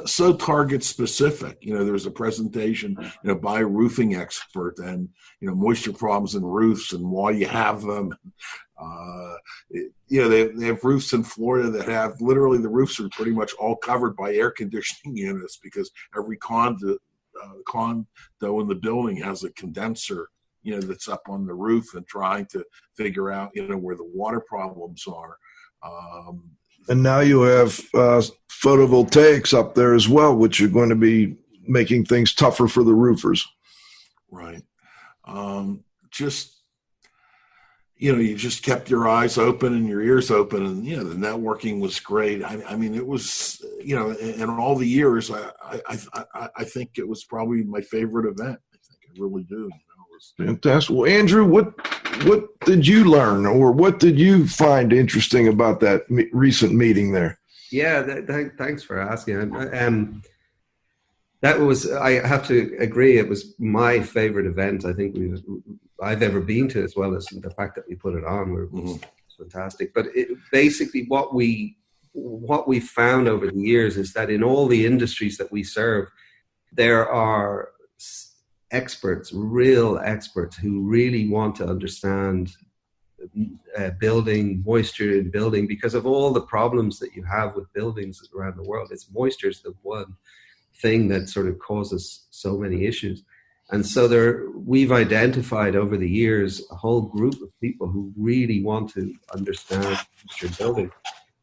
so target specific. There was a presentation, by a roofing expert, and moisture problems in roofs and why you have them. They have roofs in Florida that have literally, the roofs are pretty much all covered by air conditioning units, because every condo in the building has a condenser, that's up on the roof, and trying to figure out, where the water problems are. And now you have photovoltaics up there as well, which are going to be making things tougher for the roofers. Right. You just kept your eyes open and your ears open, and the networking was great. I mean, it was, in all the years, I think it was probably my favorite event. I think I really do. Fantastic. Well, Andrew, what did you learn, or what did you find interesting about that recent meeting there? Yeah, thanks for asking. That was, I have to agree, it was my favorite event I think I've ever been to, as well as the fact that we put it on was fantastic. But basically what we found over the years is that in all the industries that we serve, there are experts, real experts, who really want to understand building, moisture in building, because of all the problems that you have with buildings around the world. Moisture is the one thing that sort of causes so many issues. And so we've identified over the years a whole group of people who really want to understand moisture in building.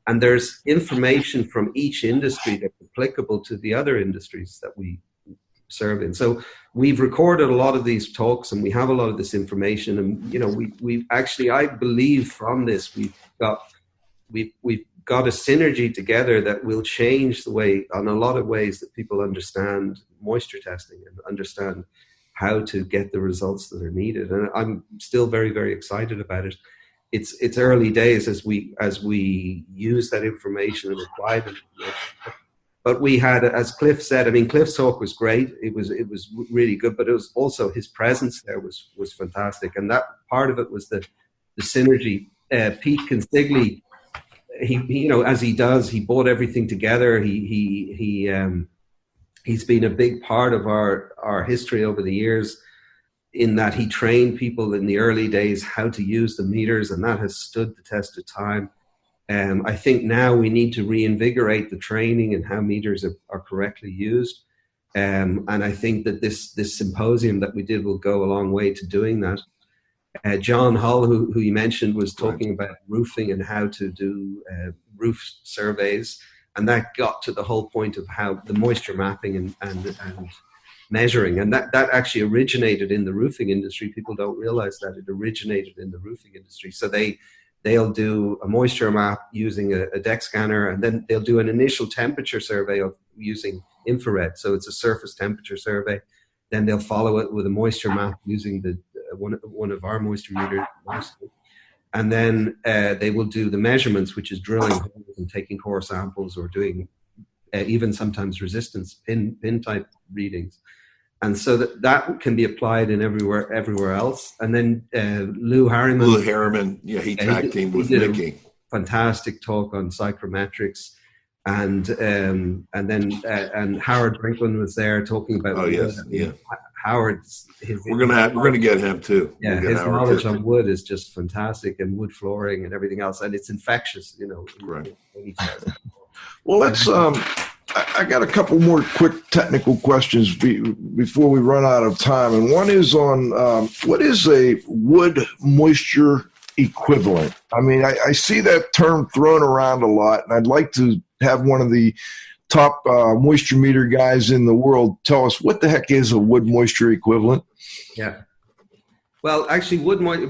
And there's information from each industry that's applicable to the other industries that we serve in. So we've recorded a lot of these talks, and we have a lot of this information. And we actually, I believe from this, we've got a synergy together that will change the way, on a lot of ways, that people understand moisture testing and understand how to get the results that are needed. And I'm still very, very excited about it. It's early days as we use that information and apply them. But we had, as Cliff said, I mean, Cliff's talk was great. It was really good, but it was also, his presence there was fantastic. And that part of it was the synergy. Pete Consigli, he as he does, he brought everything together. He's been a big part of our history over the years, in that he trained people in the early days how to use the meters, and that has stood the test of time. I think now we need to reinvigorate the training and how meters are correctly used. And I think that this symposium that we did will go a long way to doing that. John Hull, who you mentioned, was talking about roofing and how to do roof surveys. And that got to the whole point of how the moisture mapping and measuring. And that actually originated in the roofing industry. People don't realize that it originated in the roofing industry. So they'll do a moisture map using a deck scanner, and then they'll do an initial temperature survey using infrared. So it's a surface temperature survey. Then they'll follow it with a moisture map using one of our moisture meters. And then they will do the measurements, which is drilling holes and taking core samples, or doing even sometimes resistance pin type readings. And so that can be applied in everywhere else. And then Lou Harriman, yeah, he tag teamed with Mickey. Fantastic talk on psychrometrics, and then Howard Brinkman was there talking about. Oh yes, yeah. Howard's we're gonna get him too. Yeah, his knowledge on wood is just fantastic, and wood flooring and everything else, and it's infectious, Right. Well, let's. I got a couple more quick technical questions before we run out of time, and one is on what is a wood moisture equivalent? I mean, I see that term thrown around a lot, and I'd like to have one of the top moisture meter guys in the world tell us what the heck is a wood moisture equivalent. Yeah. Well, actually,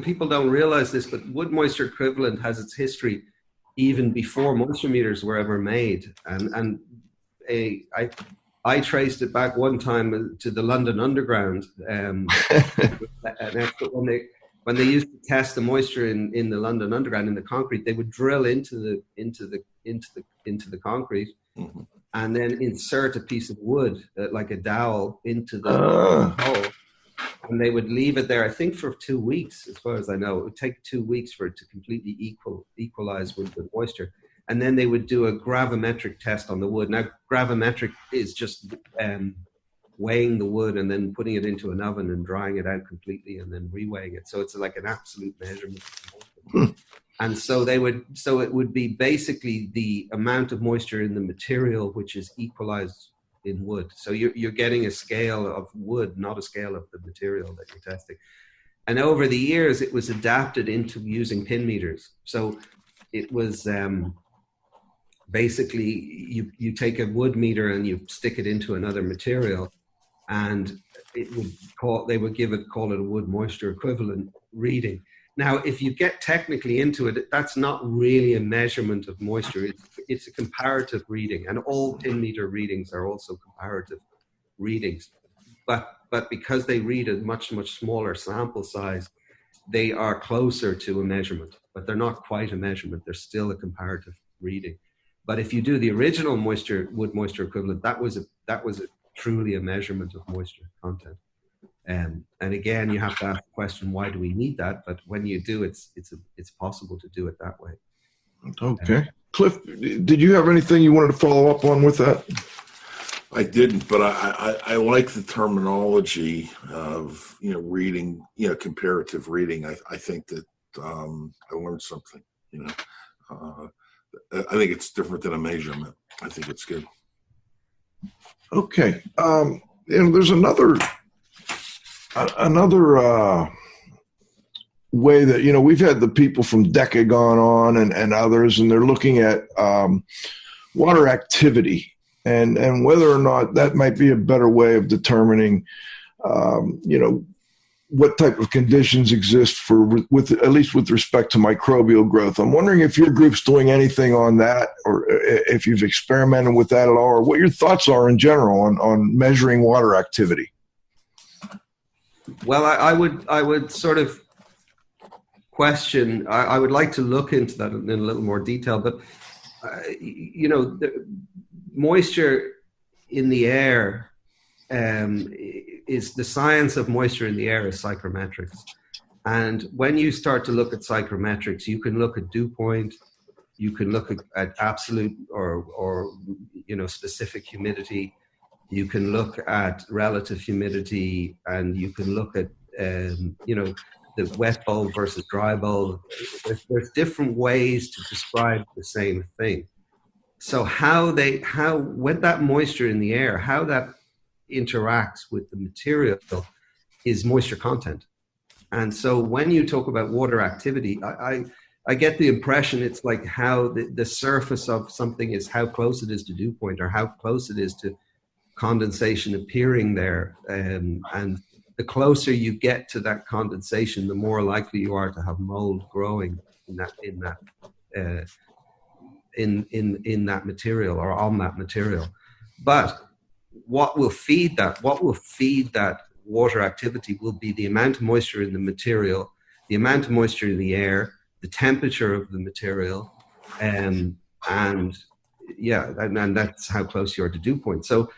people don't realize this, but wood moisture equivalent has its history even before moisture meters were ever made, and I traced it back one time to the London Underground. When they used to test the moisture in the London Underground in the concrete, they would drill into the concrete, mm-hmm. and then insert a piece of wood like a dowel into the hole, and they would leave it there. I think for 2 weeks, as far as I know, it would take 2 weeks for it to completely equalize with the moisture. And then they would do a gravimetric test on the wood. Now, gravimetric is just weighing the wood and then putting it into an oven and drying it out completely and then reweighing it. So it's like an absolute measurement. And so it would be basically the amount of moisture in the material which is equalized in wood. So you're getting a scale of wood, not a scale of the material that you're testing. And over the years, it was adapted into using pin meters. So it was basically you take a wood meter and you stick it into another material, and call it a wood moisture equivalent reading. Now, if you get technically into it, that's not really a measurement of moisture. It's a comparative reading, and all pin meter readings are also comparative readings. But because they read a much, much smaller sample size, they are closer to a measurement, but they're not quite a measurement. They're still a comparative reading. But if you do the original wood moisture equivalent, that was truly a measurement of moisture content. And again, you have to ask the question, why do we need that? But when you do, it's possible to do it that way. Okay. Cliff, did you have anything you wanted to follow up on with that? I didn't, but I like the terminology of, reading, comparative reading. I think that I learned something, I think it's different than a measurement. I think it's good. Okay. There's another way that, we've had the people from DECA gone on and others, and they're looking at water activity and whether or not that might be a better way of determining, what type of conditions exist with at least with respect to microbial growth. I'm wondering if your group's doing anything on that, or if you've experimented with that at all, or what your thoughts are in general on measuring water activity. Well, I would sort of question. I would like to look into that in a little more detail. But the moisture in the air is the science of moisture in the air is psychrometrics. And when you start to look at psychrometrics, you can look at dew point, you can look at absolute or specific humidity, you can look at relative humidity, and you can look at the wet bulb versus dry bulb. There's different ways to describe the same thing. So when that moisture in the air, how that interacts with the material is moisture content. And so when you talk about water activity, I get the impression it's like how the surface of something is how close it is to dew point, or how close it is to condensation appearing there. And the closer you get to that condensation, the more likely you are to have mold growing in that material or on that material. But what will feed that water activity will be the amount of moisture in the material, the amount of moisture in the air, the temperature of the material, and that's how close you are to dew point. So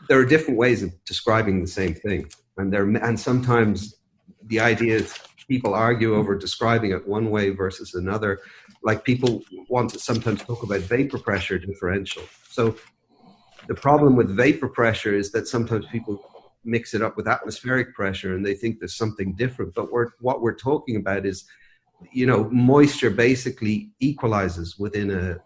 there are different ways of describing the same thing, and sometimes the idea is people argue over describing it one way versus another. Like people want to sometimes talk about vapor pressure differential. So the problem with vapor pressure is that sometimes people mix it up with atmospheric pressure and they think there's something different. But what we're talking about is, moisture basically equalizes in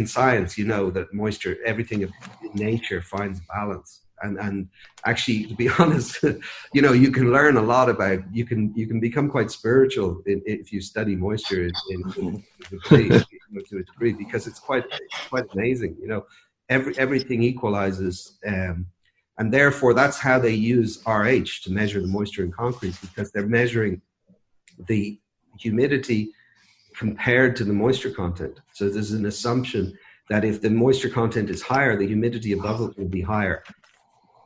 science, that moisture, everything in nature finds balance. And actually, to be honest, you can learn a lot about, you can become quite spiritual if you study moisture to a degree, because it's quite amazing. Everything equalizes, and therefore that's how they use RH to measure the moisture in concrete, because they're measuring the humidity compared to the moisture content. So there's an assumption that if the moisture content is higher, the humidity above it will be higher.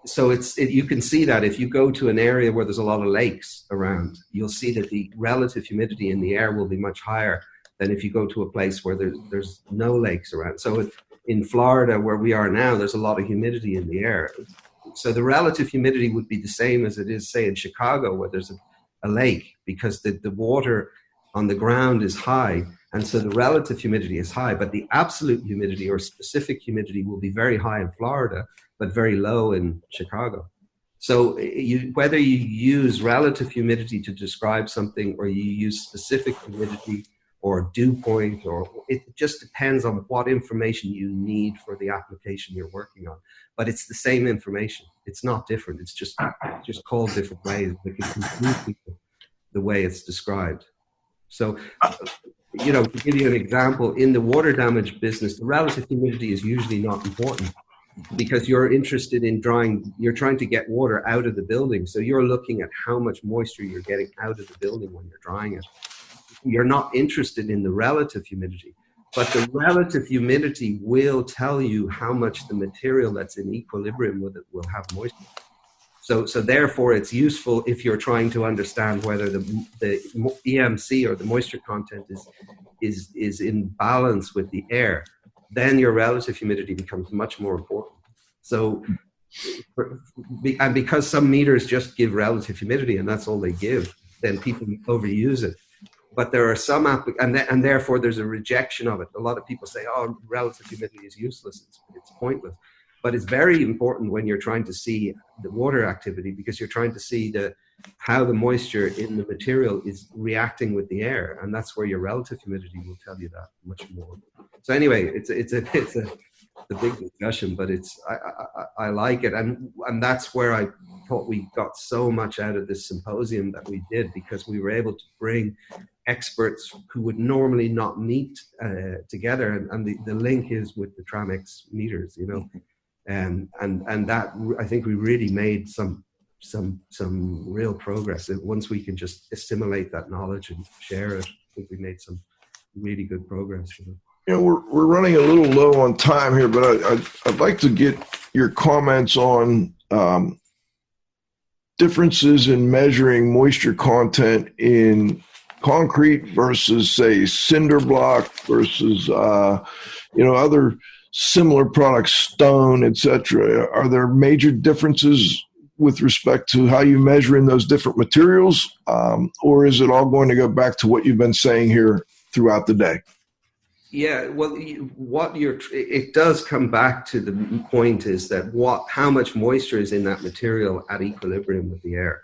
So you can see that if you go to an area where there's a lot of lakes around, you'll see that the relative humidity in the air will be much higher than if you go to a place where there's no lakes around. So in Florida, where we are now, there's a lot of humidity in the air. So the relative humidity would be the same as it is, say, in Chicago, where there's a lake, because the water on the ground is high, and so the relative humidity is high, but the absolute humidity or specific humidity will be very high in Florida, but very low in Chicago. So whether you use relative humidity to describe something, or you use specific humidity or dew point, or it just depends on what information you need for the application you're working on. But it's the same information. It's not different. It's just called different ways, but it can confuse people the way it's described. So, to give you an example, in the water damage business, the relative humidity is usually not important, because you're interested in you're trying to get water out of the building. So you're looking at how much moisture you're getting out of the building when you're drying it. You're not interested in the relative humidity, but the relative humidity will tell you how much the material that's in equilibrium with it will have moisture. So therefore, it's useful if you're trying to understand whether the EMC, or the moisture content, is in balance with the air. Then your relative humidity becomes much more important. So, and because some meters just give relative humidity and that's all they give, then people overuse it. But there are some and therefore there's a rejection of it. A lot of people say, "Oh, relative humidity is useless; it's pointless." But it's very important when you're trying to see the water activity, because you're trying to see how the moisture in the material is reacting with the air, and that's where your relative humidity will tell you that much more. So anyway, it's a big discussion, but I like it, and that's where I thought we got so much out of this symposium that we did, because we were able to bring experts who would normally not meet together, and the link is with the Tramex meters, and that, I think we really made some real progress. Once we can just assimilate that knowledge and share it, I think we made some really good progress. We're running a little low on time here, but I'd like to get your comments on differences in measuring moisture content in concrete versus, say, cinder block versus other similar products, stone, etc. Are there major differences with respect to how you measure in those different materials, or is it all going to go back to what you've been saying here throughout the day? Yeah, well, it does come back to the point is that how much moisture is in that material at equilibrium with the air.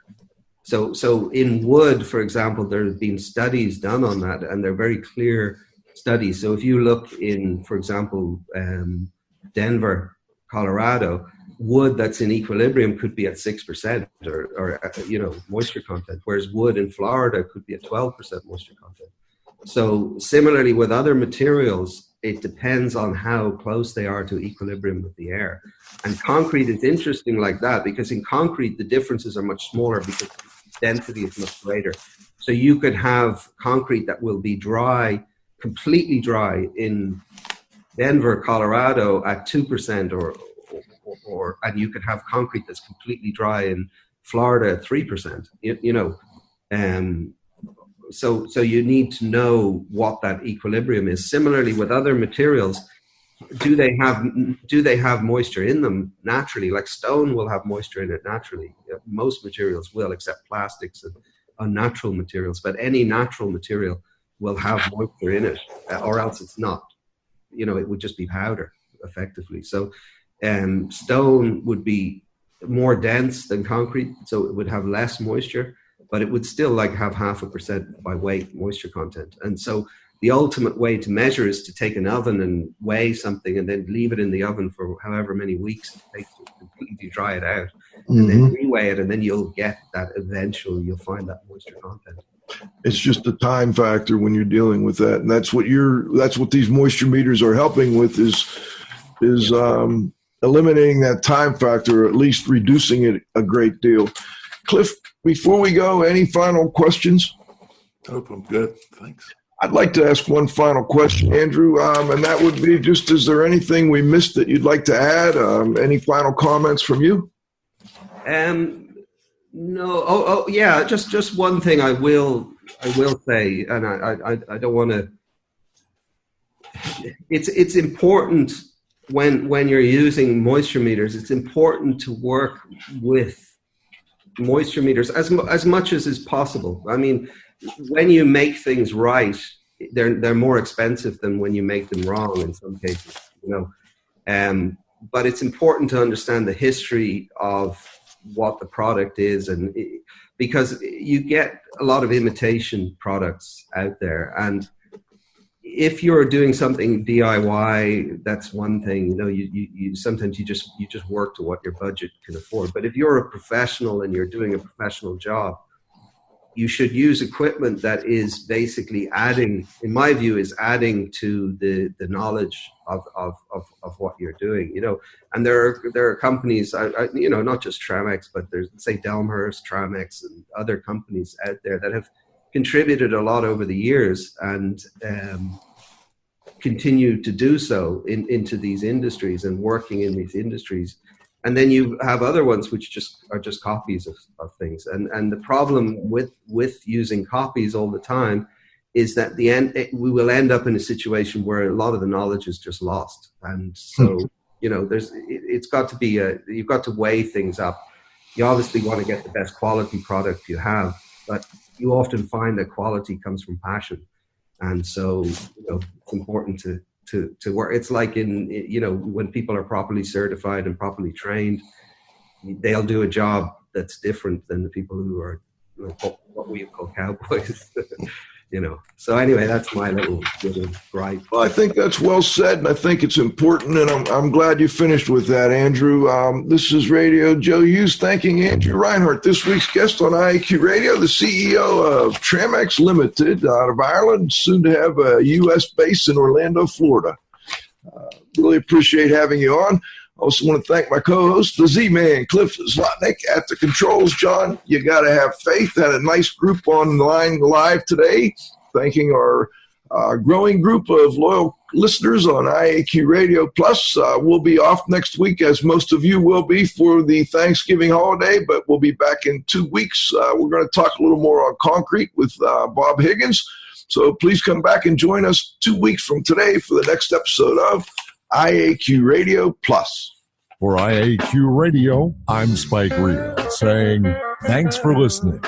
So in wood, for example, there have been studies done on that, and they're very clear studies. So if you look in, for example, Denver, Colorado, wood that's in equilibrium could be at 6% or moisture content, whereas wood in Florida could be at 12% moisture content. So similarly with other materials, it depends on how close they are to equilibrium with the air. And concrete is interesting like that, because in concrete, the differences are much smaller because density is much greater. So you could have concrete that will be dry, completely dry in Denver, Colorado at 2%, or and you could have concrete that's completely dry in Florida at 3%, So you need to know what that equilibrium is. Similarly with other materials, do they have moisture in them naturally? Like stone will have moisture in it naturally. Most materials will, except plastics and unnatural materials. But any natural material will have moisture in it, or else it's not. It would just be powder, effectively. So stone would be more dense than concrete, so it would have less moisture, but it would still have 0.5% by weight moisture content. And so the ultimate way to measure is to take an oven and weigh something and then leave it in the oven for however many weeks it takes to completely dry it out, and then reweigh it, and then you'll get that you'll find that moisture content. It's just a time factor when you're dealing with that, and that's what these moisture meters are helping with is eliminating that time factor, or at least reducing it a great deal. Cliff, before we go, any final questions? Nope, I'm good. Thanks. I'd like to ask one final question, Andrew, and that would be just, is there anything we missed that you'd like to add? Any final comments from you? No. Yeah. Just one thing I will say, and I don't want to. It's important when you're using moisture meters. It's important to work with moisture meters as much as is possible. I mean, when you make things right, they're more expensive than when you make them wrong in some cases. But it's important to understand the history of what the product is, and because you get a lot of imitation products out there, and if you're doing something DIY, that's one thing. You sometimes you just work to what your budget can afford. But if you're a professional and you're doing a professional job, you should use equipment that is basically adding, in my view, is adding to the knowledge of what you're doing. And there are companies, not just Tramex, but there's, say, Delmhurst, Tramex, and other companies out there that have contributed a lot over the years and continue to do so into these industries and working in these industries. And then you have other ones which are just copies of things. And the problem with using copies all the time is that we will end up in a situation where a lot of the knowledge is just lost. And so, it's got to be you've got to weigh things up. You obviously want to get the best quality product you have, but you often find that quality comes from passion. And so, it's important to work. It's like when people are properly certified and properly trained, they'll do a job that's different than the people who are what we call cowboys. So anyway, that's my little gripe. Well, I think that's well said, and I think it's important, and I'm glad you finished with that, Andrew. This is Radio Joe Hughes thanking Andrew Rynhart, this week's guest on IAQ Radio, the CEO of Tramex Ltd. Out of Ireland, soon to have a U.S. base in Orlando, Florida. Really appreciate having you on. I also want to thank my co-host, the Z-Man, Cliff Zlotnick, at the controls. John, you got to have faith. Had a nice group online live today, thanking our growing group of loyal listeners on IAQ Radio Plus. We'll be off next week, as most of you will be, for the Thanksgiving holiday, but we'll be back in 2 weeks. We're going to talk a little more on concrete with Bob Higgins. So please come back and join us 2 weeks from today for the next episode of IAQ Radio Plus. For IAQ Radio, I'm Spike Reed saying thanks for listening.